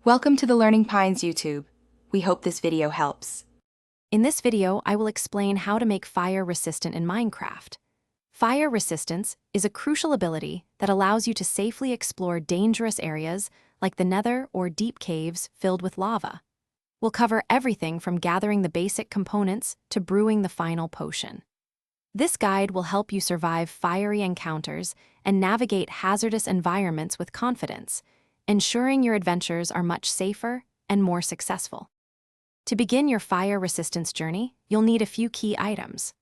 Welcome to the Learning Pines YouTube. We hope this video helps. In this video, I will explain how to make fire resistant in Minecraft. Fire resistance is a crucial ability that allows you to safely explore dangerous areas like the Nether or deep caves filled with lava. We'll cover everything from gathering the basic components to brewing the final potion. This guide will help you survive fiery encounters and navigate hazardous environments with confidence, ensuring your adventures are much safer and more successful. To begin your fire resistance journey, you'll need a few key items.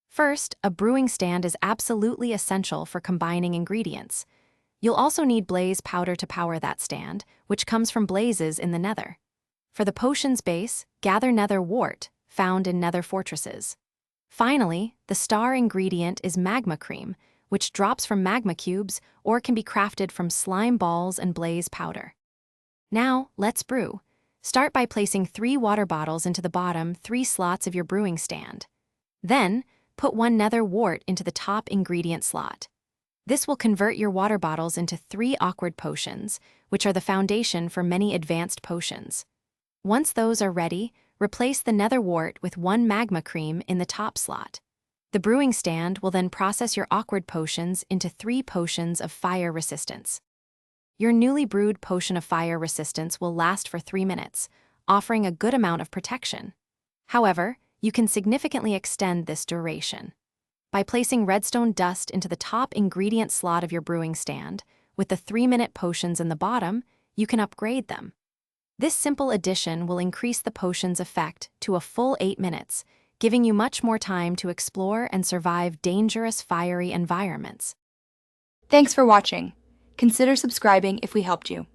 First, a brewing stand is absolutely essential for combining ingredients. You'll also need blaze powder to power that stand, which comes from blazes in the Nether. For the potion's base, gather Nether wart, found in Nether fortresses. Finally, the star ingredient is magma cream, which drops from magma cubes or can be crafted from slime balls and blaze powder. Now, let's brew. Start by placing 3 water bottles into the bottom 3 slots of your brewing stand. Then, put 1 Nether wart into the top ingredient slot. This will convert your water bottles into 3 awkward potions, which are the foundation for many advanced potions. Once those are ready, replace the Nether wart with 1 magma cream in the top slot. The brewing stand will then process your awkward potions into 3 potions of fire resistance. Your newly brewed potion of fire resistance will last for 3 minutes, offering a good amount of protection. However, you can significantly extend this duration. By placing redstone dust into the top ingredient slot of your brewing stand, with the 3-minute potions in the bottom, you can upgrade them. This simple addition will increase the potion's effect to a full 8 minutes, giving you much more time to explore and survive dangerous fiery environments. Thanks for watching. Consider subscribing if we helped you.